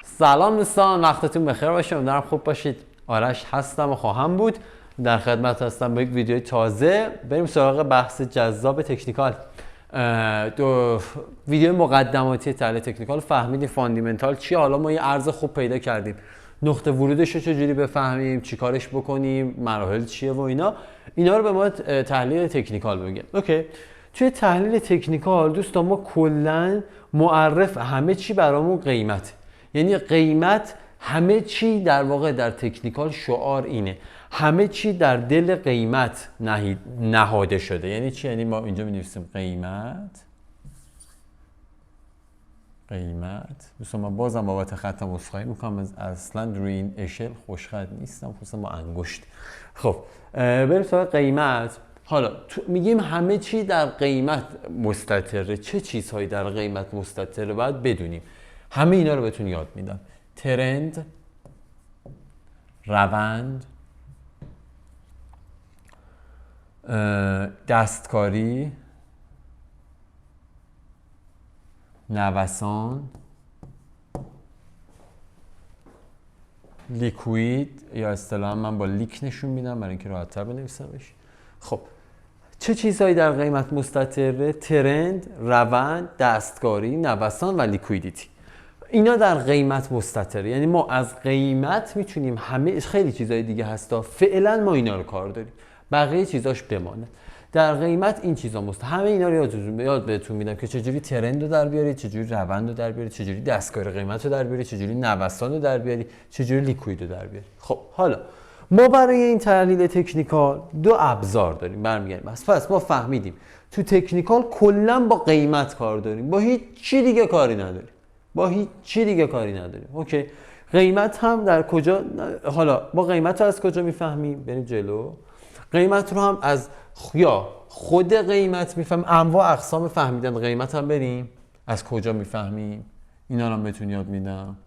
سلام دوستان، وقتتون بخیر باشه. امیدوارم خوب باشید. آرش هستم و خواهم بود، در خدمت هستم با یک ویدیو تازه. بریم سراغ بحث جذاب تکنیکال. دو ویدیو مقدماتی تحلیل تکنیکال، فهمیدیم فاندامنتال چیه. حالا ما یه ارز خوب پیدا کردیم، نقطه ورودش رو چجوری بفهمیم، چیکارش بکنیم، مراحل چیه و اینا رو به ما تحلیل تکنیکال بگیم. اوکی، توی تحلیل تکنیکال دوستان ما کلا معرف همه چی برامون قیمت، یعنی قیمت همه چی در واقع در تکنیکال شعار اینه، همه چی در دل قیمت نهاده شده. یعنی چی؟ یعنی ما اینجا می‌نویسیم قیمت. دوستان من بازم بابت خطم عذرخواهی میکنم، اصلا روی این اشل خوشخط نیستم، خصوصا با انگشت. خب بریم سراغ قیمت. حالا میگیم همه چی در قیمت مستتره. چه چیزهایی در قیمت مستتره باید بدونیم. همه اینا رو بهتون یاد میدم: ترند، روند، دستکاری، نوسان، لیکوید، یا اصطلاحاً من با لیک نشون میدم برای اینکه راحت‌تر بنویسمش. خب چه چیزهایی در قیمت مستتره؟ ترند، روند، دستکاری، نوسان و لیکویدیتی. اینا در قیمت مستتره. یعنی ما از قیمت میتونیم همه خیلی چیزهای دیگه هستا، فعلا ما اینا رو کار داریم، بقیه چیزاش بمانه. در قیمت این چیزا همه اینا رو یاد بهتون میدم که چجوری ترند رو در بیارید، چجوری روند رو در بیارید، چجوری دستکاری قیمت رو در بیارید، چجوری نوسان رو در بیارید، چجوری لیکوید رو در بیارید. خب حالا ما برای این تحلیل تکنیکال دو ابزار داریم. برمیگردیم پس ما فهمیدیم تو تکنیکال کلا با قیمت کار داریم، با هیچ چی دیگه کاری نداریم. اوکی، قیمت هم در کجا؟ حالا ما قیمت رو از کجا میفهمیم؟ بریم جلو. قیمت رو هم از خود قیمت میفهمیم. انواع اقسام فهمیدن قیمت هم بریم از کجا میفهمیم، اینا رو هم بهتون یاد میدم.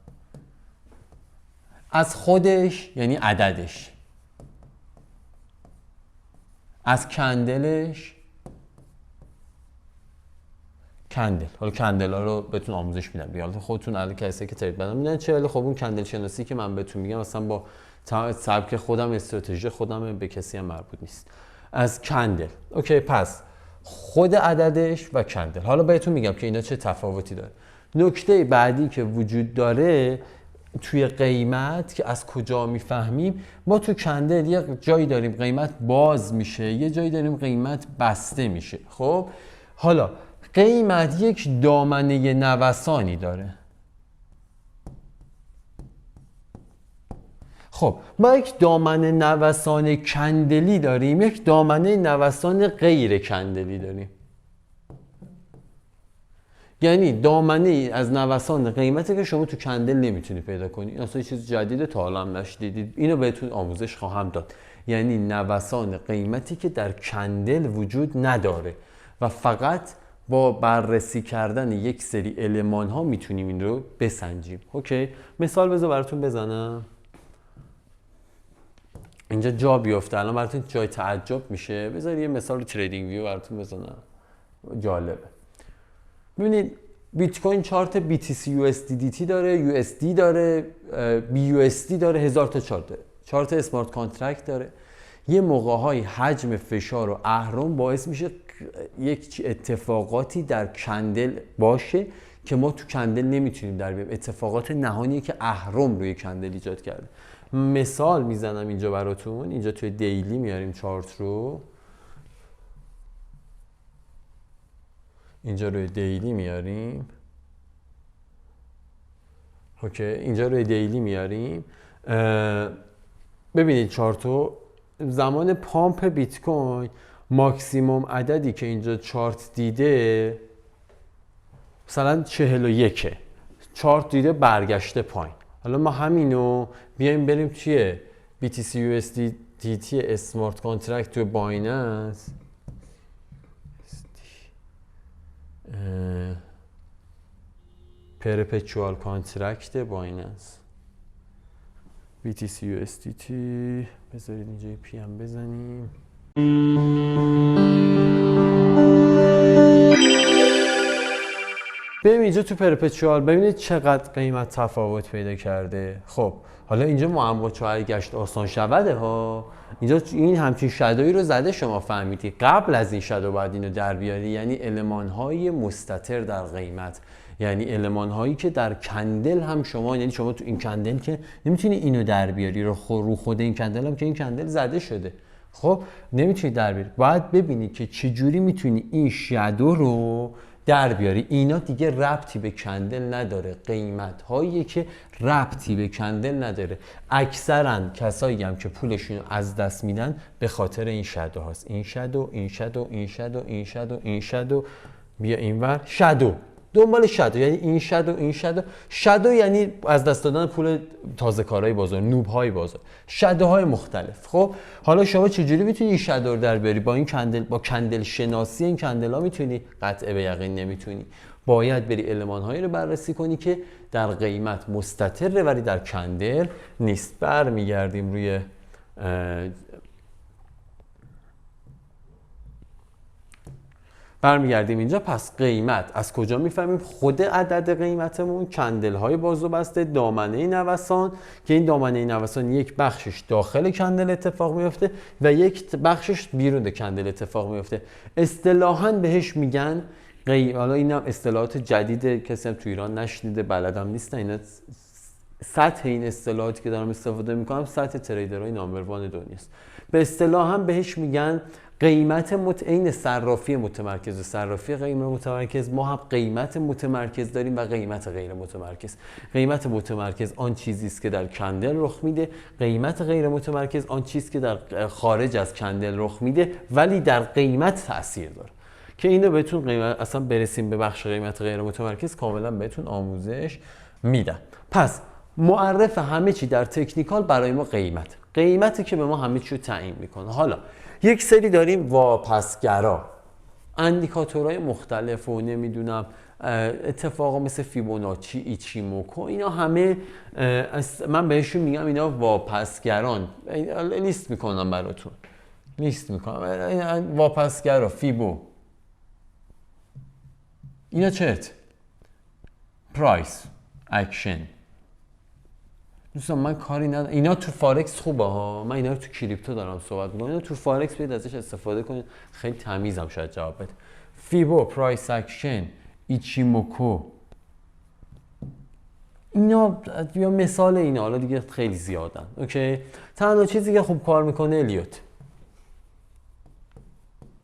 از خودش یعنی عددش، از کندلش، حالا کندل ها رو بهتون آموزش میدم دیگه. خودتون الان کسی که ترید بدن میدن چه، خب اون کندل شناسی که من بهتون میگم اصلا با سبک خودم، استراتژی خودم، به کسی هم مربوط نیست. از کندل. اوکی، پس خود عددش و کندل. حالا بهتون میگم که اینا چه تفاوتی داره. نکته بعدی که وجود داره توی قیمت که از کجا میفهمیم، ما تو کندل یه جایی داریم قیمت باز میشه، یه جایی داریم قیمت بسته میشه. خب حالا قیمت یک دامنه نوسانی داره. خب ما یک دامنه نوسان کندلی داریم، یک دامنه نوسان غیر کندلی داریم. یعنی دامنه از نوسان قیمتی که شما تو کندل نمیتونی پیدا کنی. اصلا چیز جدیده تا حالا هم نشدیدید، اینو بهتون آموزش خواهم داد. یعنی نوسان قیمتی که در کندل وجود نداره و فقط با بررسی کردن یک سری المان ها میتونیم این رو بسنجیم. اوکی، مثال بذار براتون بزنم. اینجا جا بیفته، الان براتون جای تعجب میشه. بذار یه مثال تریدینگ ویو براتون بزنم، جالبه. ببینید بیت کوین چارت BTC USDT داره، USD داره، BUSD داره، 1000 تا چارت داره، چارت اسمارت کانترکت داره. یه موقع‌های حجم فشار و اهرم باعث میشه یک اتفاقاتی در کندل باشه که ما تو کندل نمیتونیم در بیاریم. اتفاقات نهانیه که اهرم روی کندل ایجاد کرده. مثال میزنم اینجا براتون. اینجا توی دیلی میاریم چارت رو، اینجا روی دیلی میاریم. اوکی، اینجا روی دیلی میاریم. ببینید چارت رو، زمان پامپ بیت کوین ماکسیموم عددی که اینجا چارت دیده مثلا 41، چارت دیده برگشته پایین. حالا ما همینو بیایم بریم توی BTC USDT اسمارت کانترکت توی بایننس، پرپچوال کانترکت بایننس BTC USDT. بذارید اینجا پی ام بزنیم. ببین اینجا تو پرپچوال ببینید چقدر قیمت تفاوت پیدا کرده. خب حالا اینجا معما چهار گشت آسان شوده ها. اینجا این همچین شادویی رو زده شما فهمیدی. قبل از این شادو باید اینو در بیاری، یعنی المان‌های مستتر در قیمت، یعنی المان‌هایی که در کندل هم شما، یعنی شما تو این کندل که نمیتونی اینو در بیاری رو خود این کندل هم که این کندل زده شده. خب نمیتونی در بیاری. باید ببینی که چجوری میتونی این شادو رو در بیاری. اینا دیگه ربطی به کندل نداره، قیمت هایی که ربطی به کندل نداره. اکثرا کسایی هم که پولشون از دست میدن به خاطر این شادو هاست. این شادو، این شادو، این شادو، این شادو، این شادو، بیا اینور شادو، دنبال شادو، یعنی این شادو، این شادو. شادو یعنی از دست دادن پول تازه کارهای بازار، نوب های بازار، شادوهای مختلف. خب حالا شما چجوری میتونی این شادو رو در بیاری؟ با این کندل، با کندل شناسی این کندل ها میتونی؟ قطع به یقین نمیتونی. باید بری المان هایی رو بررسی کنی که در قیمت مستتره ولی در کندل نیست. برمیگردیم روی اینجا. پس قیمت از کجا میفهمیم؟ خود عدد قیمتمون، کندل های باز و بسته، دامنه نوسان که این دامنه نوسان یک بخشش داخل کندل اتفاق میفته و یک بخشش بیرون کندل اتفاق میفته. اصطلاحاً بهش میگن حالا اینم اصطلاحات جدید، کسی هم تو ایران نشنیده، بلدم نیستن. اینا سطح این اصطلاحاتی که دارم استفاده میکنم سطح تریدرهای نامبر 1 دنیاست. به اصطلاح هم بهش میگن قیمت این صرافی متمرکز و صرافی غیر متمرکز. ما هم قیمت متمرکز داریم و قیمت غیر متمرکز. قیمت متمرکز آن چیزی است که در کندل رخ میده، قیمت غیر متمرکز آن چیزی که در خارج از کندل رخ میده ولی در قیمت تاثیر داره. که اینو بهتون قیمت اصلا برسیم به بخش قیمت غیر متمرکز کاملا بهتون آموزش میدم. پس معرف همه چی در تکنیکال برای ما قیمتی که به ما همه چی رو تعیین میکنه. حالا یک سری داریم واپسگرا، اندیکاتورهای مختلف و نمیدونم اتفاقا مثل فیبوناچی، ایچیموکو، اینا همه من بهشون میگم اینا واپسگران. لیست میکنم براتون، لیست میکنم. واپسگرا، فیبو، اینا چت، پرایس اکشن. دوستان من کاری ندارم، اینا تو فارکس خوبه ها، من اینا رو تو کریپتو دارم صحبت میکنم. اینا تو فارکس بیاید ازش استفاده کنید، خیلی تمیزم شاید جواب بده. فیبو، پرایس اکشن، ایچیموکو، اینا یا مثال اینا، حالا دیگه خیلی زیادن. اوکی، تنها چیزی که خوب کار میکنه الیوت.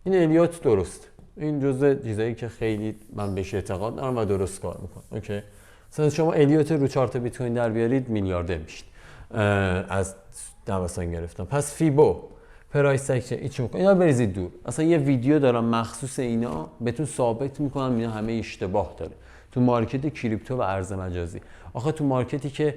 این الیوت درست، این جزء چیزایی که خیلی من بهش اعتقاد دارم و درست کار میکنه. اوکی، مثلا شما الیوت رو چارت بیت کوین در بیارید میلیاردر میشید از نوسان گرفتم. پس فیبو، پرایس اکشن، ایچیموکو، اینا بریزید دور. اصلا یه ویدیو دارم مخصوص اینا، بهتون ثابت میکنم اینا همه اشتباه داره تو مارکت کریپتو و ارز مجازی. آخه تو مارکتی که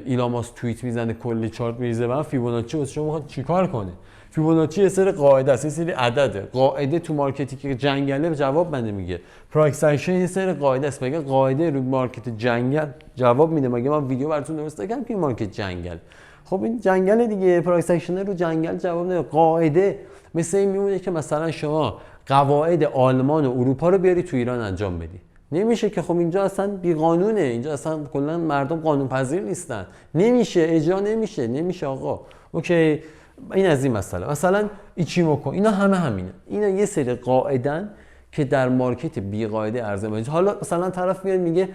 ایلان ماسک توییت میزنه کلی چارت میریزه، من فیبوناچی واسه شما میخواد چیکار کنه؟ فیبوناچی یه سری قاعده است، یه سری عدده. قاعده تو مارکتی که جنگله جواب نمیگه. پرایس اکشن یه سری قاعده است. مگه قاعده رو مارکت جنگل جواب میده؟ مگه من ویدیو براتون درست نگم که مارکت جنگل؟ خب این جنگل دیگه. پرایس اکشن رو جنگل جواب نمیده. قاعده مثل این میمونه که مثلا شما قواعد آلمان و اروپا رو بیاری تو ایران انجام بدی. نمیشه که. خب اینجا اصلا بی قانونه، اینجا اصلا کلا مردم قانون پذیر نیستن. نمیشه، اجرا نمیشه آقا. اوکی، این از این مثلا ایچیموکو، اینا همه همینه. اینا یه سری قاعدن که در مارکت بی قاعده ارز مجازی. حالا مثلا طرف میاد میگه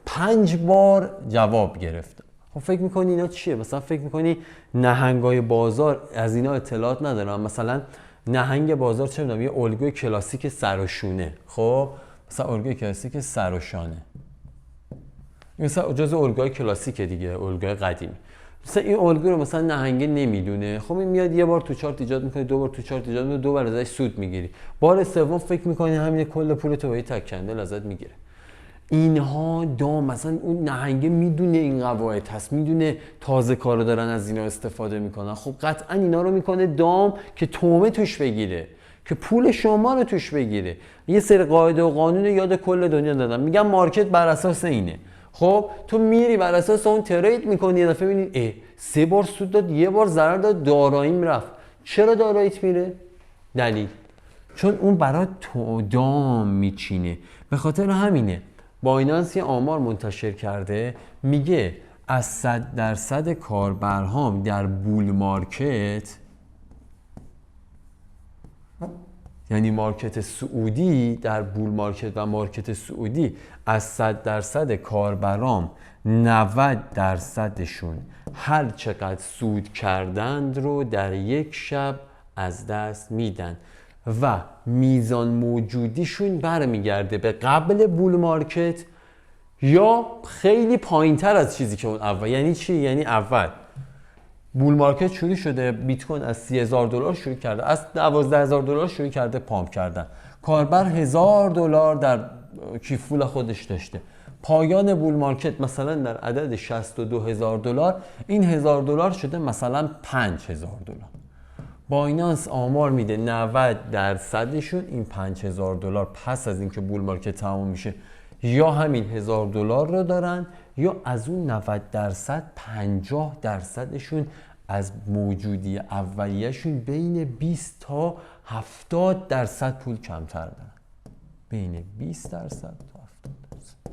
5 بار جواب گرفتم. خب فکر میکنی اینا چیه؟ مثلا فکر میکنی نهنگای بازار از اینا اطلاعات ندارن؟ مثلا نهنگ بازار چه میدونم یه الگوی کلاسیک سر و شونه، خب مثلا الگوی کلاسیک سر و شانه، مثلا جزء الگوهای کلاسیک دیگه، الگوهای قدیمی. مثلا این الگو رو مثلا نهنگ نمیدونه، خب این میاد یه بار تو چارت ایجاد میکنه، 2 بار تو چارت ایجاد میکنه، 2 بار ازش سود میگیری، بار سوم فکر میکنی همین کل پولتو با یه تک کندل ازت میگیره. اینها دام، مثلا اون نهنگ میدونه این قواعد هست، میدونه تازه کارو دارن از اینا استفاده میکنن. خب قطعا اینا رو میکنه دام که تومه توش بگیره، که پول شما رو توش بگیره. یه سری قاعده و قانون یاد کل دنیا دادن، میگم مارکت بر اساس اینه. خب تو میری بر اساس اون ترید میکنی، یه دفعه میبینی 3 بار سود داد، 1 بار ضرر داد، داراییم رفت. چرا داراییت میره؟ دلیل چون اون برات تو دام میچینه. به خاطر همینه بایننس یه آمار منتشر کرده میگه از 100% کاربرهام در بول مارکت، یعنی مارکت سعودی، در بول مارکت و مارکت سعودی از 100% کاربرام 90%شون هر چقدر سود کردند رو در یک شب از دست میدن و میزان موجودیشون برمیگرده به قبل بول مارکت یا خیلی پایینتر از چیزی که اون اول. یعنی چی؟ یعنی اول بول مارکت شروع شده، بیت کوین از $30,000 شروع کرده، از $12,000 شروع کرده پامپ کردن، کاربر $1,000 در کیف پول خودش داشته، پایان بول مارکت مثلا در عدد $62,000 این $1,000 شده مثلا $5,000. بایننس آمار میده 90%شون این $5,000 پس از اینکه بول مارکت تموم میشه یا همین $1,000 رو دارن یا از اون 90% 50%شون از موجودی اولیه‌شون بین 20 تا 70% پول کمتر دارن. بین 20% تا 70%.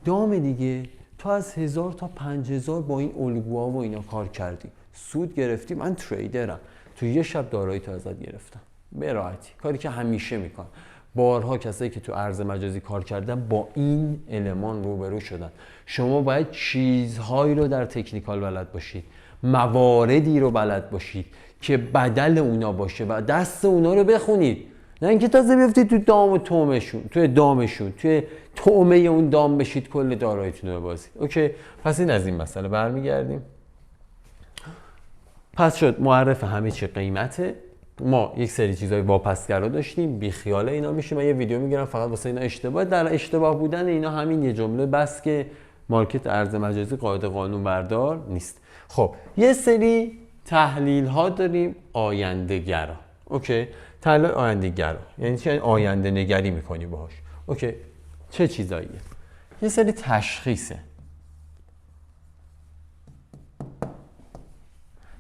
دام دیگه تو از 1000 تا 5000 با این الگوها و اینا کار کردی، سود گرفتی. من تریدرم، تو یه شب دارایی تو ازت گرفتم به راحتی، کاری که همیشه میکنم. بارها کسایی که تو ارز مجازی کار کردن با این المان روبرو شدن. شما باید چیزهایی رو در تکنیکال بلد باشید، مواردی رو بلد باشید که بدل اونا باشه و دست اونا رو بخونید، نه اینکه تازه بیفتید تو دام و تومشون، توی دامشون، توی تومه اون دام بشید کل داراییتون رو ببازید. اوکی، پس این از این مسئله برمیگردیم. پس شد معرف همه چی قیمته. ما یک سری چیزای واپسگرا داشتیم، بی خیال اینا میشیم. من یه ویدیو میگیرم فقط واسه اینا اشتباه، در اشتباه بودن اینا همین یه جمله بس که مارکت ارز مجازی قاعده قانون بردار نیست. خب یه سری تحلیل ها داریم آینده گرا. اوکی، تحلیل آینده گرا یعنی چی؟ آینده نگری میکنی باهاش. اوکی، چه چیزاییه؟ یه سری تشخیصه،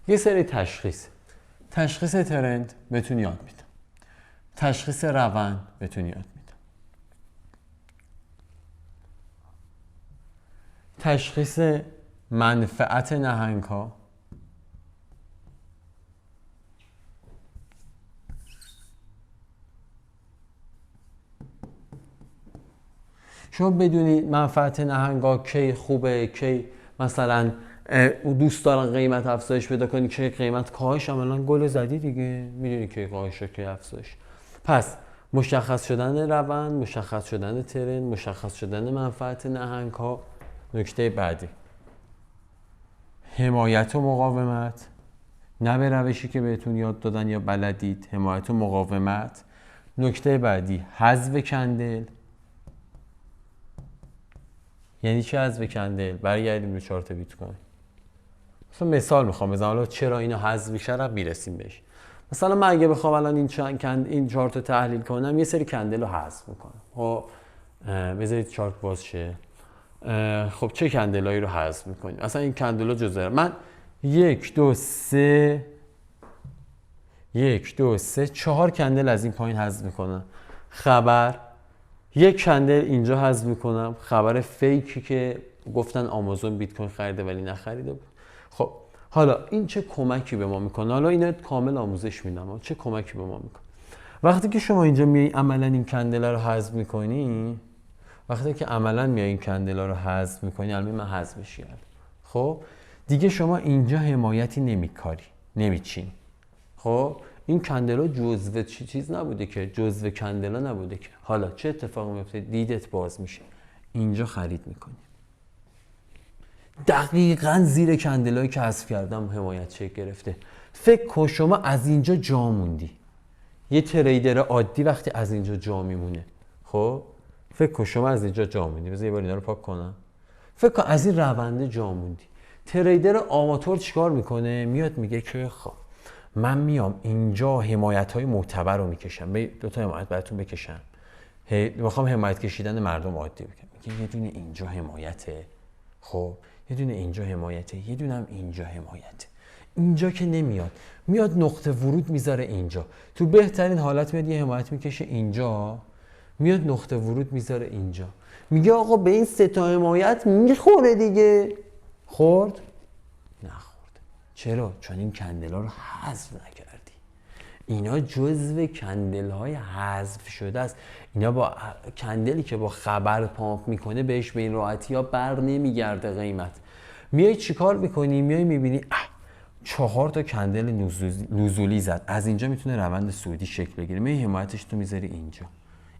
یه سری تشخیص ترند بهتون یاد میدم، تشخیص روند بهتون یاد میدم، تشخیص منفعت نهنگ ها، شما بدونید منفعت نهنگ ها کی خوبه، کی مثلا دوست دارن قیمت افزایش پیدا کنی، که قیمت کاهش عملا گل زدی دیگه، میدونی که کاهش و که افزایش. پس مشخص شدن روند، مشخص شدن ترند، مشخص شدن منفعت نهنگ ها. نکته بعدی حمایت و مقاومت، نه به روشی که بهتون یاد دادن یا بلدید، حمایت و مقاومت. نکته بعدی حذف کندل. یعنی چه حذف کندل؟ برگردیم به چارت بیت کوین. مثلا مثال میخوام بزنم، حالا چرا اینو حذف میشه میرسیم بهش. مثلا من اگه بخوام الان این چارت رو تحلیل کنم، یه سری کندل رو حذف میکنم. خب بذارید چارت باز شه. خب چه کندلایی رو حذف میکنیم؟ اصلا این کندل ها جزء من 1 2 3 4 کندل از این پایین حذف میکنم. خبر یک کندل اینجا حذف میکنم، خبر فیکی که گفتن آمازون بیت کوین خریده ولی نخریده بود. خب حالا این چه کمکی به ما میکنه؟ حالا اینو کامل آموزش میدم. چه کمکی به ما میکنه؟ وقتی که شما اینجا میای عملا این کندل رو حذف میکنی، البته من حذفش کردم. خب دیگه شما اینجا حمایتی نمیچین. خب این کندلا جزو چیز نبوده که، جزو کندلا نبوده که. حالا چه اتفاقی میفته؟ دیدت باز میشه، اینجا خرید میکنی. دقیقاً زیر کندلایی که حذف کردم حمایت شکل گرفته. فکر کن شما از اینجا جا موندی. یه تریدر عادی وقتی از اینجا جا میمونه، خب فکر کن شما از اینجا جا موندی. بذار یه بار اینا رو پاک کنم. فکر کن از این رونده جا موندی. تریدر آماتور چیکار میکنه؟ میاد میگه که خب من میام اینجا حمایت‌های معتبر رو میکشم، 2 تا حمایت براتون بکشم. میخوام حمایت کشیدن مردم عادی بکنم. میگه یه دونه اینجا حمایته، خب یه دونه اینجا حمایته، یه دونه هم اینجا حمایته. اینجا که نمیاد، میاد نقطه ورود میذاره اینجا. تو بهترین حالت میاد یه حمایت میکشه اینجا، میاد نقطه ورود میذاره اینجا، میگه آقا به این سه تا حمایت میخوره دیگه. خورد؟ نخورد. چرا؟ چون این کندل ها رو حذف نکردی. اینا جزو کندل های حذف شده است. اینا با کندلی که با خبر پامپ میکنه بهش به این راحتی ها بر نمیگرده قیمت. میای چیکار میکنی؟ میای میبینی 4 تا کندل نزولی زد، از اینجا میتونه روند صعودی شکل بگیره، میای حمایتش تو میذاری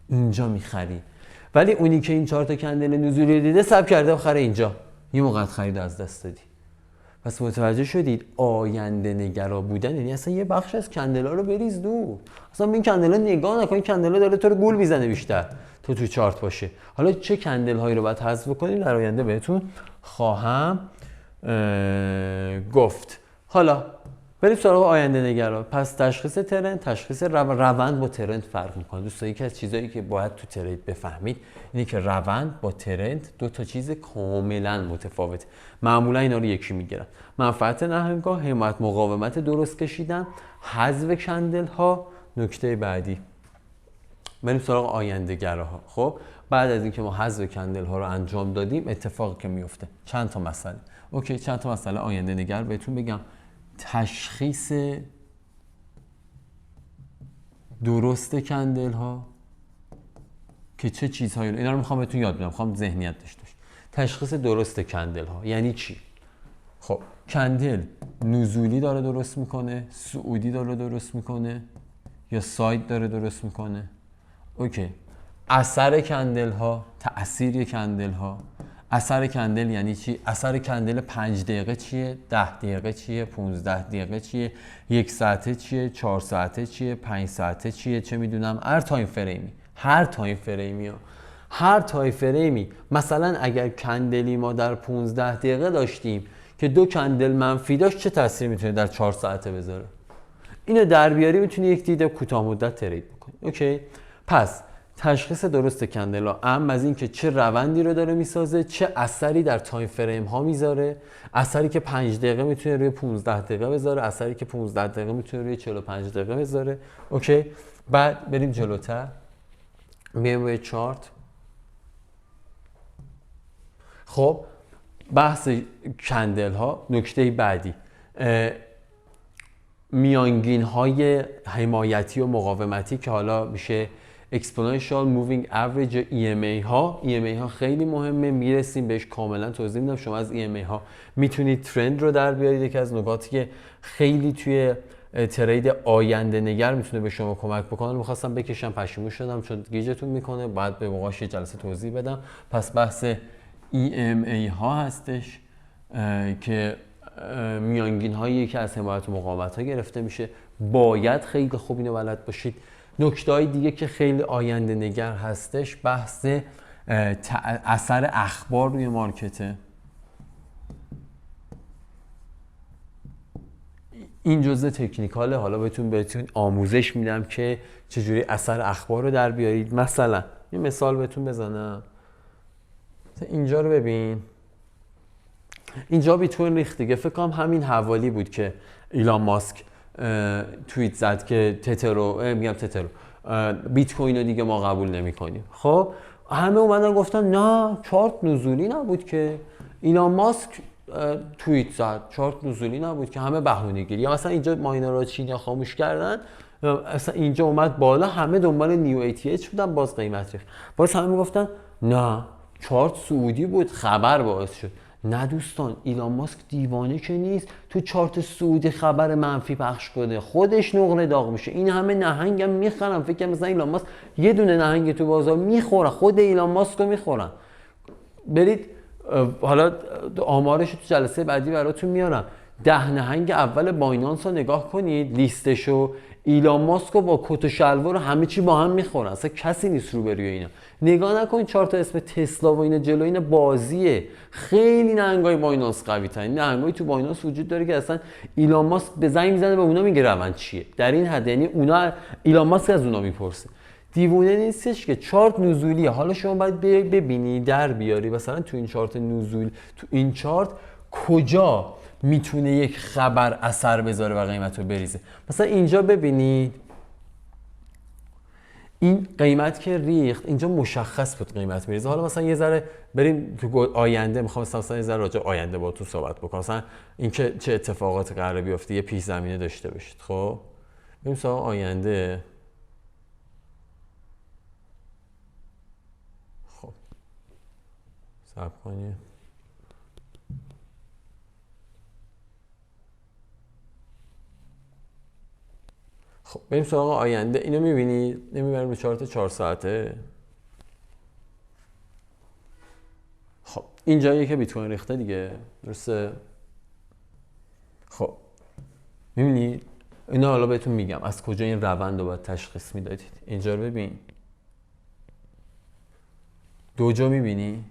اینجا میخری. ولی اونی که این 4 تا کندل نزولی دیده ساب کرده بخره اینجا، یه موقع خرید از دست دادی. پس متوجه شدید آینده نگرا بودن یعنی اصلا یه بخش از کندلا رو بریز دور. اصلا این کندلا نگاه نکن، این کندلا داره تو رو گول میزنه بیشتر تو چارت باشه. حالا چه کندل هایی رو باید حذف کنیم در آینده بهتون خواهم گفت. حالا بریم سراغ آینده نگرا. پس تشخیص ترند، تشخیص روند با ترند فرق میکنه. دوستان یکی از چیزایی که باید تو ترید بفهمید اینه که روند با ترند دو تا چیز کاملا متفاوته. معمولا اینا رو یکی میگیرن. منفعت نهنگاه، حمایت مقاومت درست کشیدن، حذف کندل ها. نکته بعدی بریم سراغ آینده گراها. خب بعد از اینکه ما حذف کندل ها رو انجام دادیم اتفاقی که میفته چند تا مسئله. اوکی، چند تا مسئله آینده نگر بهتون بگم. تشخیص درست کندل ها که چه چیزهایی رو اینا رو میخوام بهتون یاد بدم، میخوام ذهنیت داشته باشید. تشخیص درست کندل ها یعنی چی؟ خب کندل نزولی داره درست میکنه، صعودی داره درست میکنه یا ساید داره درست میکنه. اوکی. اثر کندل ها، تأثیر کندل ها. اثر کندل یعنی چی؟ اثر کندل 5 دقیقه چیه؟ 10 دقیقه چیه؟ 15 دقیقه چیه؟ 1 ساعته چیه؟ 4 ساعته چیه؟ 5 ساعته چیه؟ چه میدونم، هر تایم فریمی. هر تایم فریمی. مثلا اگر کندلی ما در 15 دقیقه داشتیم که 2 کندل منفی داشت، چه تاثیر میتونه در 4 ساعته بذاره؟ اینو در بیاری میتونی یک دید کوتاه مدت ترید بکنی. اوکی؟ پس تشخیص درست کندل ها اهم از این که چه روندی رو داره میسازه، چه اثری در تایم فریم ها میذاره. اثری که 5 دقیقه میتونه روی 15 دقیقه بذاره، اثری که 15 دقیقه میتونه روی 45 دقیقه بذاره. اوکی؟ بعد بریم جلوتر، میایم روی چارت. خب بحث کندل ها. نکته بعدی میانگین های حمایتی و مقاومتی که حالا میشه Exponential Moving Average یا EMA ها. EMA ها خیلی مهمه، میرسیم بهش کاملا توضیح میدم. شما از EMA ها میتونید ترند رو در بیارید. یکی از نکاتی که خیلی توی ترید آینده نگر میتونه به شما کمک بکنه. میخواستم بکشم پشیمون شدم چون گیجتون میکنه، باید به موقعش یه جلسه توضیح بدم. پس بحث EMA ها هستش که میانگین هایی که از حمایت و مقاومت ها گرفته میشه. باید خیلی خوب اینو بلد باشید. نکته های دیگه که خیلی آینده نگر هستش بحث اثر اخبار روی مارکته. این جزء تکنیکاله، حالا بهتون آموزش میدم که چجوری اثر اخبار رو در بیارید. مثلا یه مثال بهتون بزنم. اینجا رو ببین، اینجا بیتوین ریخت دیگه. فکر کنم همین حوالی بود که ایلان ماسک توییت زد که تترو بیت کوین رو دیگه ما قبول نمی‌کنیم. خب همه اومدن گفتن نه چارت نزولی نبود که. ایلان ماسک توییت زد چارت نزولی نبود که. همه بهونه‌گیری. یا مثلا اینجا ماینرها چینیا خاموش کردن، مثلا اینجا اومد بالا، همه دنبال نیو ATH بودن، باز قیمت ریخت. باز همه میگفتن نه چارت سعودی بود، خبر باعث شد. نه دوستان، ایلان ماسک دیوانه که نیست تو چارت سعودی خبر منفی پخش کنه، خودش نقره داغ میشه. این همه نهنگم میخرن، فکر کنم مثلا ایلان ماسک یه دونه نهنگ تو بازار میخوره، خود ایلان ماسک رو میخورن. برید حالا آمارش تو جلسه بعدی براتون میارم. 10 نهنگ اول بایننس رو نگاه کنید، لیستشو. ایلان ماسک رو با کت و شلوار همه چی با هم میخورن، اصلا کسی نیست روبروی اینا. نگاه نکنید 4 تا اسم تسلا و اینا جلو، اینا بازیه. خیلی نهنگای بایننس قوی ترین نهنگای تو بایننس وجود داره که اصلا ایلان ماسک به زنگ میزنه به اونا میگه روند چیه. در این حد یعنی اونا ایلان ماسک از اونا میپرسه. دیوونه نیستش که چارت نزولیه. حالا شما باید ببینی در بیاری مثلا تو این چارت نزول، تو این چارت کجا میتونه یک خبر اثر بذاره و قیمت رو بریزه. مثلا اینجا ببینید، این قیمت که ریخت اینجا مشخص بود قیمت میریزه. حالا مثلا یه ذره بریم تو آینده، میخوام مثلا یه ذره راجع آینده باهاتون صحبت بکنم، مثلا اینکه چه اتفاقاتی قراره بیفته، یه پیش زمینه داشته باشید. خب بریم سراغ آینده. خب صبر کنید. خب بریم سراغ آینده. اینو میبینید؟ نمیبریم به چارت 4 ساعته. خب این جاییه که بیت کوین ریخته دیگه، درسته؟ خب میبینید اینا حالا بهتون میگم از کجا این روند رو باید تشخیص میدادید. اینجا رو ببین، دوجا میبینی؟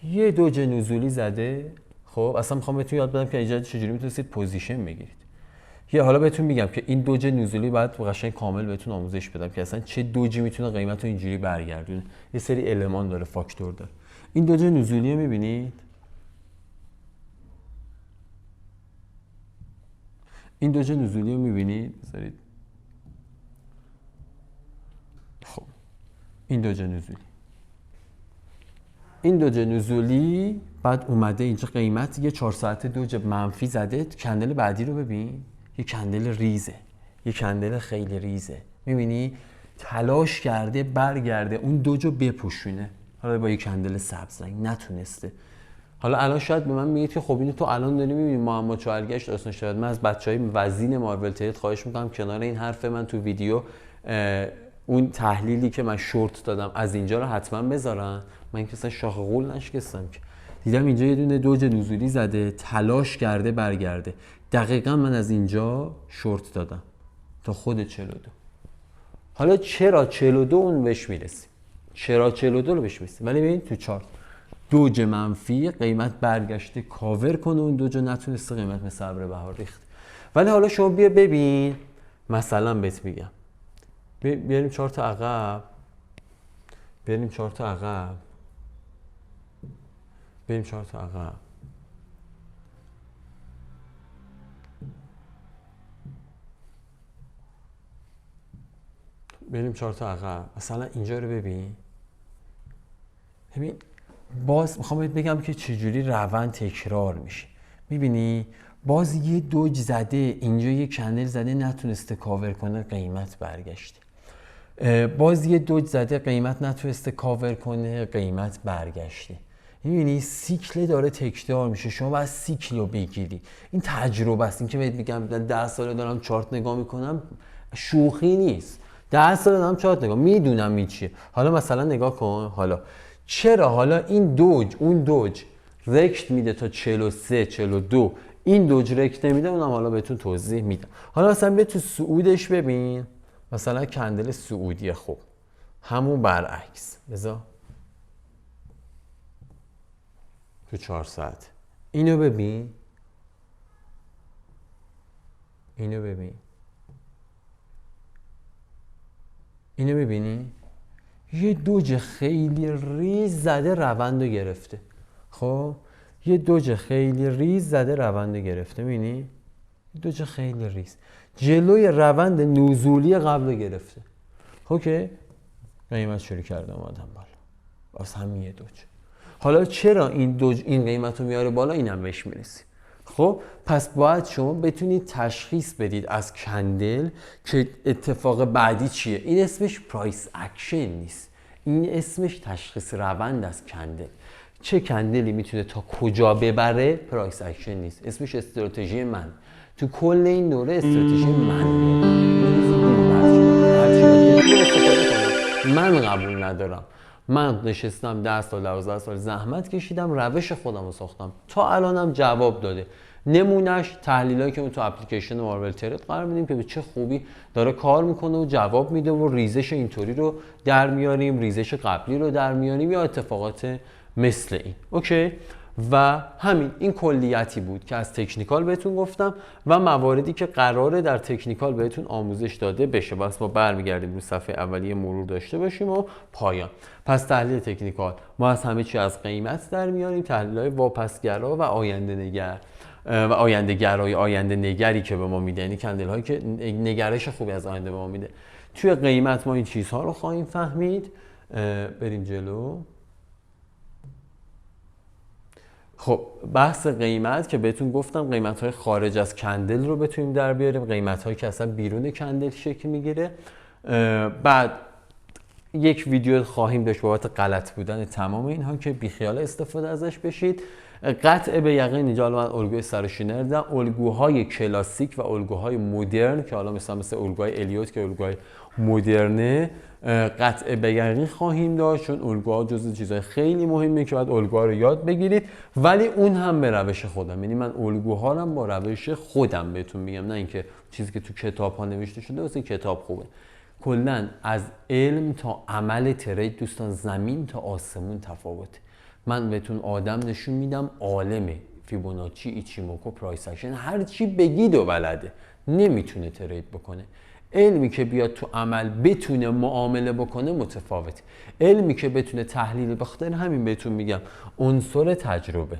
یه دوج نزولی زده. خب اصلا میخوام بهتون یاد بدم که اینجا چجوری میتونید پوزیشن بگیرید. یا حالا بهتون میگم که این دوج نزولی باید قشنگ کامل بهتون آموزش بدم که اصلا چه دوجی میتونه قیمت رو اینجوری برگردونه. یه سری المان داره، فاکتور داره. این دوج نزولی رو میبینید؟ این دوج نزولی رو میبینید؟ بذارید. خب این دوج نزولی، این دوج نزولی بعد اومده اینجا قیمت یه 4 ساعته دوج منفی زده. کندل بعدی رو ببین، یه کندل ریزه، یه کندل خیلی ریزه. میبینی تلاش کرده برگرده اون دوج رو بپوشونه، حالا با یه کندل سبز رنگ نتونسته. حالا الان شاید به من میگید که خب اینو تو الان داری میبینی معما چوارگشت داستان شد. من از بچهای وزین مارول ترید خواهش میکنم کنار این حرف من تو ویدیو اون تحلیلی که من شورت دادم از اینجا رو حتما بذارن. من که اصلا شاخ غول نشکستم که. دیدم اینجا یه دونه دوج نزولی زده، تلاش کرده برگرده. دقیقا من از اینجا شورت دادم تا خود 42. حالا چرا 42 اون بهش میرسیم؟ چرا 42 رو بهش میرسیم؟ ولی ببین تو چارت دوج منفی قیمت برگشته کاور کنه اون دوج، نتونسته قیمت مثل ابر بهار ریخت. ولی حالا شما بیا ببین، مثلا بهت میگم بیاریم چارت عقب، بریم چارت عقب، بریم چارت عقب. بریم چارت عقب. مثلا اینجا رو ببین. ببین باز میخوام بهت بگم که چجوری روند تکرار میشه. میبینی باز یه دوج زده اینجا، یه کندل زده نتونسته کاور کنه، قیمت برگشته. باز یه دوج زده قیمت نتونسته کاور کنه، قیمت برگشته. میبینی سیکل داره تکرار میشه. شما باید سیکل رو بگیری. این تجربه است. این که بهت میگم 10 ساله دارم چارت نگاه میکنم شوخی نیست. 10 ساله دارم چارت نگاه میدونم این چیه. حالا مثلا نگاه کن، حالا چرا حالا این دوج اون دوج رکت میده تا 43 42، این دوج رکت نمیده، اونم حالا بهتون توضیح میدم. حالا مثلا به تو صعودش ببین، مثلا کندل صعودی. خب همون برعکس بذار تو 4 ساعت اینو ببین، اینو ببین، اینو ببینی یه دوج خیلی ریز زده روند رو گرفته. خب یه دوج خیلی ریز زده روند رو گرفته. میبینی یه دوج خیلی ریز جلوی روند نزولی قبل رو گرفته. خب که قیمت شروع کرده اومدن بالا باز همین یه دوج. حالا چرا این دوج این قیمت رو میاره بالا؟ اینم بهش میرسیم. خب پس باید شما بتونید تشخیص بدید از کندل که اتفاق بعدی چیه. این اسمش پرایس اکشن نیست، این اسمش تشخیص روند از کندل. چه کندلی میتونه تا کجا ببره؟ پرایس اکشن نیست، اسمش استراتژی من. تو کل این دوره استراتژی من قبول ندارم. من نشستم 10 سال 12 سال زحمت کشیدم، روش خودم رو ساختم، تا الانم جواب داده. نمونهش تحلیلایی که تو اپلیکیشن مارول ترید قرار میدیم که به چه خوبی داره کار میکنه و جواب میده و ریزش اینطوری رو در میاریم، ریزش قبلی رو در میاریم یا اتفاقات مثل این. اوکی؟ و همین این کلیتی بود که از تکنیکال بهتون گفتم و مواردی که قراره در تکنیکال بهتون آموزش داده بشه. بس ما برمیگردیم رو صفحه اولیه مرور داشته باشیم و پایان. پس تحلیل تکنیکال ما از همه چی از قیمت در میاریم، تحلیل‌های واپسگرا و آینده نگر و آینده گرای آینده نگری که به ما میده، یعنی کندل هایی که نگرش خوبی از آینده به ما میده. توی قیمت ما این چیزها رو خواهیم فهمید. بریم جلو. خب بحث قیمت که بهتون گفتم قیمت‌های خارج از کندل رو بتونیم در بیاریم، قیمت‌هایی که اصلا بیرون کندل شکل میگیره. بعد یک ویدیو خواهیم داشت بابت غلط بودن تمام اینها که بیخیال استفاده ازش بشید. قطع به یقین اینجا من الگوی سرشینه دیدم، الگوهای کلاسیک و الگوهای مدرن که حالا مثل الگوهای الیوت که الگوهای مدرنه قطع به یقین خواهیم داشت، چون الگوها جزو چیزهای خیلی مهمه که باید الگوها رو یاد بگیرید، ولی اون هم به روش خودم، یعنی من الگوها رو با روش خودم بهتون میگم، نه اینکه چیزی که تو کتاب ها نوشته شده واسه کتاب خوبه. کلا از علم تا عمل ترید دوستان زمین تا آسمون تفاوته. من بهتون آدم نشون میدم عالمه، فیبوناچی، ایچیموکو، پرایس اکشن، هر چی بگید و بلده، نمیتونه ترید بکنه. علمی که بیاد تو عمل بتونه معامله بکنه متفاوته. علمی که بتونه تحلیل، به خاطر همین بهتون میگم عنصر تجربه،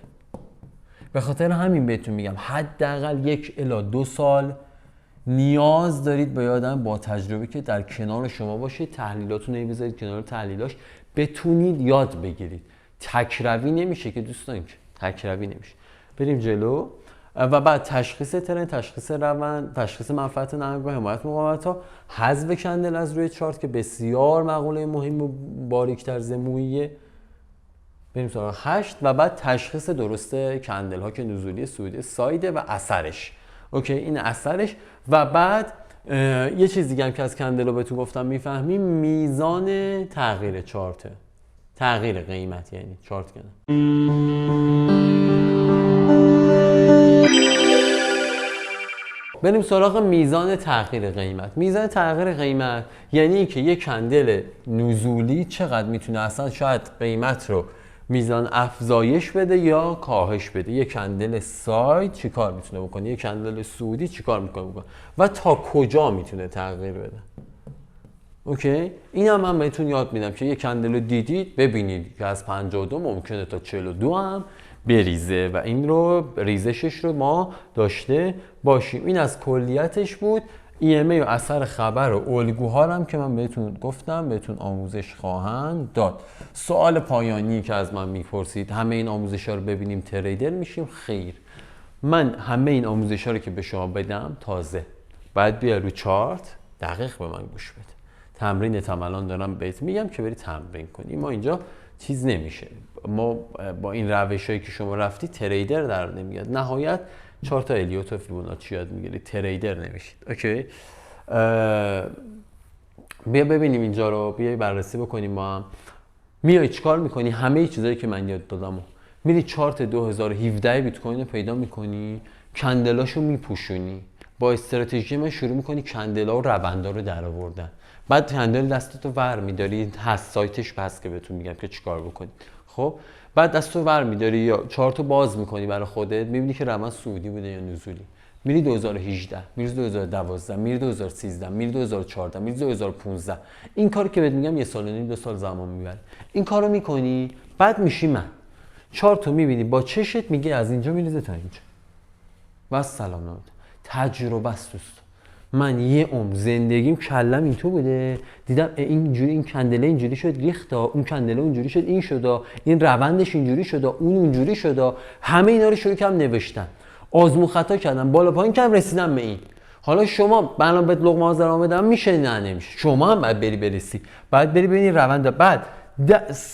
به خاطر همین بهتون میگم حداقل 1 الی 2 سال نیاز دارید به آدم با تجربه که در کنار شما باشه، تحلیلاتون رو بذارید کنار تحلیلاش، بتونید یاد بگیرید. تکروی نمیشه که دوستان، که تکروی نمیشه. بریم جلو. و بعد تشخیص ترند، تشخیص روند، تشخیص منفعت نهنگ‌ها، حمایت مقاومت‌ها، حذف کندل از روی چارت که بسیار مقوله مهم و باریک‌تر زمویه. بریم سراغ 8 و بعد تشخیص درست کندل ها که نزولی، صعودی، سایده و اثرش. اوکی، این اثرش. و بعد یه چیز دیگه هم که از کندل رو بهتون گفتم میفهمیم، میزان تغییر چارته، تغییر قیمت، یعنی چارت کنه. بریم سراغ میزان تغییر قیمت. میزان تغییر قیمت یعنی که یک کندل نزولی چقدر میتونه اصلا شاید قیمت رو میزان افزایش بده یا کاهش بده. یک کندل ساید چی کار میتونه بکنه، یک کندل صعودی چی کار میتونه بکنه و تا کجا میتونه تغییر بده. اوکی، این هم من بهتون یاد میدم که یک کندل رو دیدید ببینید که از 52 ممکنه تا 42 هم بریزه و این رو ریزشش رو ما داشته باشیم. این از کلیتش بود. EMA و اثر خبر و الگوها هم که من بهتون گفتم بهتون آموزش خواهم داد. سوال پایانی که از من میپرسید، همه این آموزش‌ها رو ببینیم تریدر میشیم؟ خیر، من همه این آموزش‌ها رو که به شما بدم تازه بعد بیا رو چارت دقیق به من گوش بده. تمرین الان دارم بهت میگم که بری تمرین کنی. ما اینجا چیز نمیشه، ما با این روشایی که شما رفتی تریدر در نمیاد. نهایت 4 تا الیوت و فیبوناچی یاد میگیرید، تریدر نمیشید. اوکی، بیا ببینیم اینجا رو، بیا بررسی بکنیم با هم. میای چیکار میکنی؟ همه چیزایی که من یاد دادم میری چارت 2017 بیت کوین رو پیدا میکنی، کندلاشو میپوشونی، با استراتژی من شروع میکنی کندلا و روندا رو در آوردن. بعد کندل دستتو ور میداری، هست سایتش بس که بهتون میگم که چیکار بکنی. خب بعد دستو ور میداری یا چارتو باز میکنی برای خودت، میبینی که روند صعودی بوده یا نزولی. میری 2018، میری 2012، میری 2013، میری 2014، میری 2015. این کاری که بهت میگم 1 سال و نیم 2 سال زمان میبره. این کارو میکنی، بعد میشی من چارتو میبینی با چشت، میگی از اینجا میریزه تا اینجا. و سلام نامه تجربه است دوست. من یه عمر زندگیم کلم این تو بوده، دیدم اینجوری این کندله اینجوری شد ریخت، اون کندله اونجوری شد این شد، این روندش اینجوری شد، اون اونجوری شد. همه اینا رو شروع کردم نوشتن، آزمون خطا کردم، بالا پایین کردم، رسیدم به این. حالا شما بنام بهت لقمه آذر بدم میشه؟ نه نمیشه. شما هم باید بری برسی، باید بری ببینی روند. بعد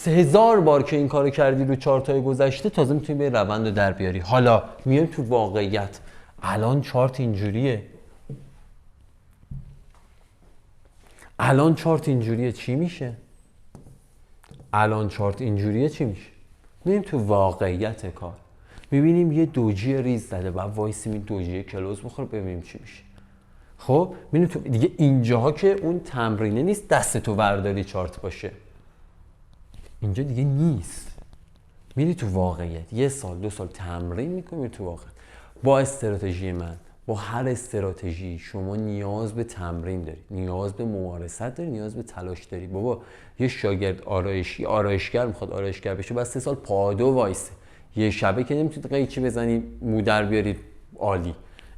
1000 بار که این کارو کردی رو چارتای گذشته تازه میتونی بری روند رو در بیاری. حالا میایم تو واقعیت. الان چارت اینجوریه، الان چارت اینجوریه، چی میشه؟ الان چارت اینجوریه، چی میشه؟ میریم تو واقعیت کار، میبینیم یه دوجی ریز زده، بعد وایسیم این دوجی کلوز بخوره ببینیم چی میشه. خب میبینیم تو دیگه اینجاها که اون تمرینه نیست دستتو ورداری چارت باشه، اینجا دیگه نیست. میری تو واقعیت، 1 سال 2 سال تمرین میکنی تو واقعیت. با استراتژی من، با هر استراتژی شما نیاز به تمرین داری، نیاز به ممارست داری، نیاز به تلاش داری. بابا یه شاگرد آرایشگر میخواد آرایشگر بشه، بعد 3 سال پادو وایسه. یه شبه که نمیتونید قیچی بزنی مو در بیارید عالی.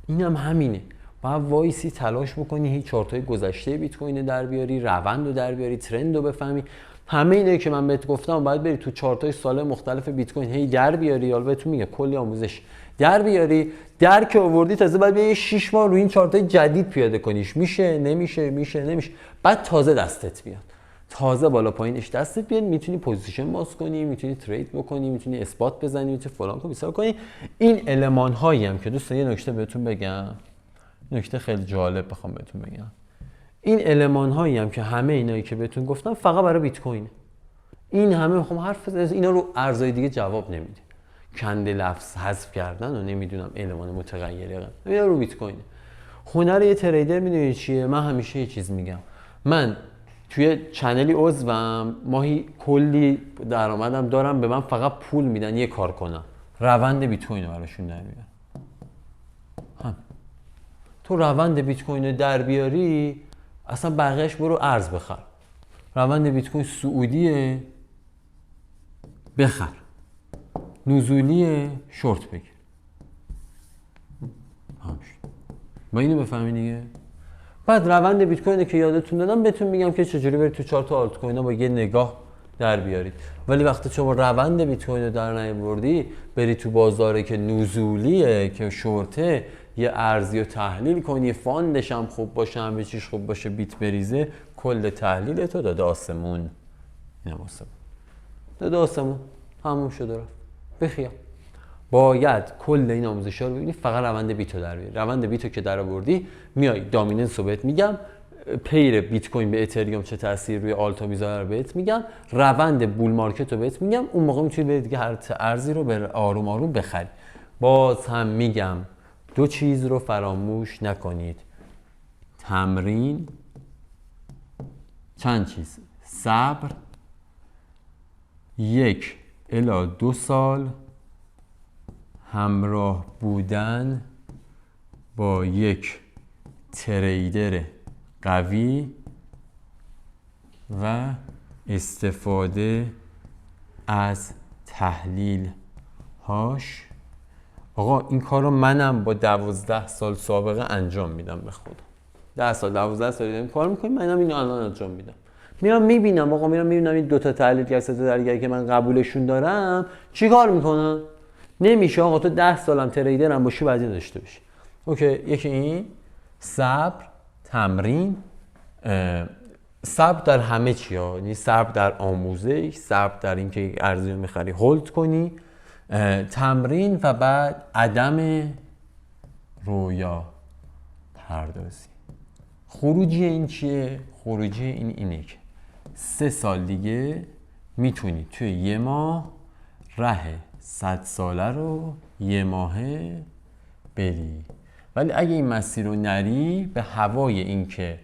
اینم همینه، باید وایسی تلاش بکنی هیچ چارتای گذشته بیت کوین در بیاری، روند رو در بیاری، ترند رو بفهمی. همه اینایی که من بهت گفتم باید بری تو چارتای سال مختلف بیت کوین هی در بیاری. حالا بهتون میگم کلی آموزش در بیاری، درک آوردی تازه بعد بیا 6 ماه روی این چارتای جدید پیاده کنیش. میشه نمیشه بعد تازه دستت بیاد، تازه بالا پایینش دستت بیاد، میتونی پوزیشن باز کنی، میتونی ترید بکنی، میتونی اثبات بزنی، میتونی فلان کنی بیسار کنی. این المان هایی هم که دوستان یه نکته بهتون بگم، نکته خیلی جالب بخوام بهتون بگم، این المان هایی هم که همه اینایی که بهتون گفتم فقط برای بیت کوین. این همه میخوام حرف بزنم، اینا رو ارزهای دیگه جواب نمیده. کنده لفظ حذف کردن و نمیدونم المان متغیره، اینا رو بیت کوین. هنر یه تریدر میدونی چیه؟ من همیشه یه چیز میگم، من توی چنلی عضوم، ماهی کلی درآمدم دارم، به من فقط پول میدن یه کار کنم، روند بیت کوین رو براشون در بیارم. تو روند بیت کوین رو در بیاری، اصلا بقیه‌اش برو ارز بخر. روند بیت کوین سعودیه، بخر. نزولیه، شورت بگیر. با اینو بفهمی دیگه. بعد روند بیت کوین که یادتون دادم بهتون میگم که چجوری برید تو چارت آلت کوین ها با یه نگاه در بیارید. ولی وقتی شما روند بیت کوین رو در نیاوردی، بری تو بازاری که نزولیه، که شورته، یه ارزی رو تحلیل کنی، فاندش هم خوب باشه، همه چیش خوب باشه، بیت بریزه، کل تحلیل تو داده آسمون. اینم آسمون داده آسمون، همون شده رفت. بخیام باید کل این آموزش‌ها رو ببینی، فقط روند بیت رو در بیاری. روند بیت رو که در آوردی، میای دامیننس رو بهت میگم، پیر بیت کوین به اتریوم چه تاثیر روی آلتا میذاره رو بهت میگم، روند بول مارکت رو بهت میگم. اون موقع میتونی برید دیگه هر ارزی رو به آروم آروم بخری. باز هم میگم دو چیز رو فراموش نکنید. تمرین، چند چیز، صبر، 1 الی 2 سال همراه بودن با یک تریدر قوی و استفاده از تحلیل هاش. آقا این کار رو منم با 12 سال سابقه انجام میدم، به خدا 10 سال 12 سال این کار میکنم، منم اینو الان انجام میدم. میرم میبینم، آقا میرم میبینم این دو تا تحلیلگر سه تا تحلیلگر که من قبولشون دارم چیکار میکنن. نمیشه آقا تو 10 سالم تریدرم باشی بعد این داشته باشی. اوکی، یکی این صبر، تمرین، صبر در همه چی ها، یعنی صبر در آموزش، صبر در اینکه ارزی رو میخری هولد کنی، تمرین، و بعد عدم رویا پردازی. خروجی این چیه؟ خروجی این اینه که 3 سال دیگه میتونی توی یه ماه ره 100 ساله رو یه ماهه بری. ولی اگه این مسیر رو نری، به هوای این که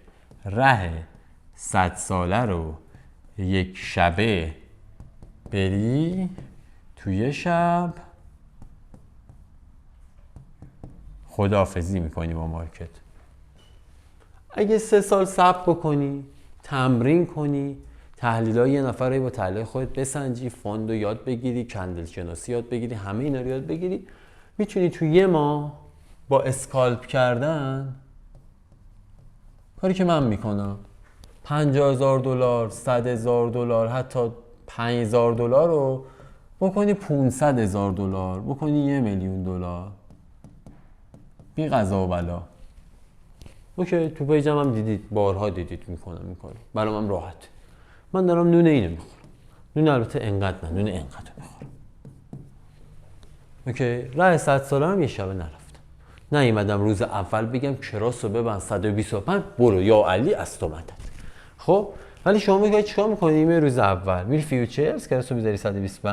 ره 100 ساله رو یک شبه بری، توی یه شب خداحافظی میکنی با مارکت. اگه 3 سال صبر بکنی، تمرین کنی، تحلیلای یه نفره با تحلیل خودت بسنجی، فاند رو یاد بگیری، کندل شناسی یاد بگیری، همه اینا رو یاد بگیری، میتونی تو یه ماه با اسکالپ کردن، کاری که من میکنم، $50,000 $100,000 حتی $5,000 رو بکنی $500,000 بکنی $1,000,000 بی قضا و بلا. اوکی، تو پیجم هم دیدید، بارها دیدید میکنم این کارو، برام هم راحت. من دارم نون اینو میخورم، نون البته انقدر نه، نون انقدر میخورم. اوکی، راه 100 ساله هم یه شبه نرفتم، نیومدم روز اول بگم کراس رو ببند 125 برو یا علی از تو مدد. خب ولی شما میگی چیکار میکنی؟ روز اول میری فیوچرز کراس رو میذاری 125،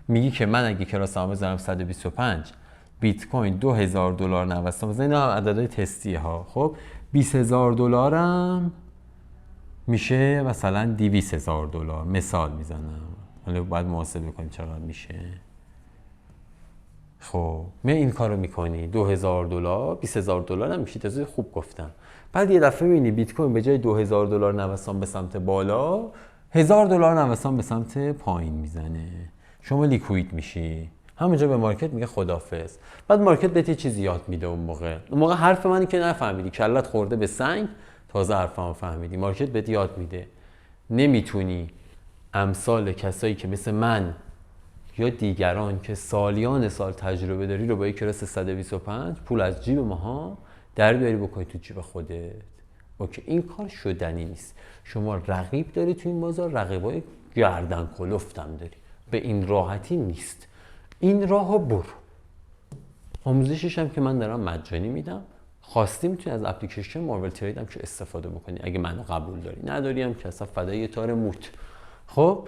میگی که من اگه کراسمو بذارم 125 بیت کوین $2,000 نوسان بزنید. اینا هم عددهای تستی ها. خب $20,000 هم میشه مثلا $200,000، مثال میزنم، حالا باید محاسبه کنیم چقدر میشه. خب می این کارو میکنی، $2,000 $20,000 هم میشه، تازه خوب گفتم. بعد یه دفعه میبینی بیت کوین به جای $2,000 نوسان به سمت بالا، $1,000 نوسان به سمت پایین میزنه، شما لیکوید میشی. همونجا به مارکت میگه خدافظ. بعد مارکت بهت یه چیزی یاد میده. اون موقع حرف منی که نفهمیدی، کلت خورده به سنگ، تازه حرفمو فهمیدی. مارکت بهت یاد میده نمیتونی امثال کسایی که مثل من یا دیگران که سالیان سال تجربه داری رو با یک کلاس 125 پول از جیب ماها در بیاری بکنی تو جیب خودت. اوکی، این کار شدنی نیست. شما رقیب داری تو این بازار، رقیبای گردن کلفتم داری، به این راحتی نیست. این راهو برو. آموزشش هم که من دارم مجانی میدم، خواستی میتونی از اپلیکیشن مارول ترید هم که استفاده بکنی اگه منو قبول داری، نداری هم که اصلا فدای تار موت. خب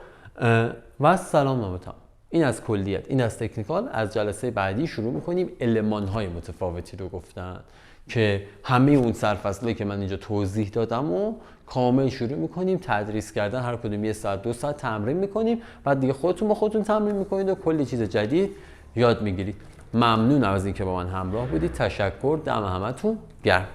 و سلام نامتام. این از کلیت، این از تکنیکال. از جلسه بعدی شروع میکنیم المان‌های متفاوتی رو گفتن که همه اون سرفصلی که من اینجا توضیح دادم و کامل شروع میکنیم تدریس کردن. هر کدوم 1 ساعت 2 ساعت تمرین میکنیم، بعد دیگه خودتون با خودتون تمرین میکنید و کلی چیز جدید یاد میگیرید. ممنونم از اینکه با من همراه بودید. تشکر، دم همتون گرم.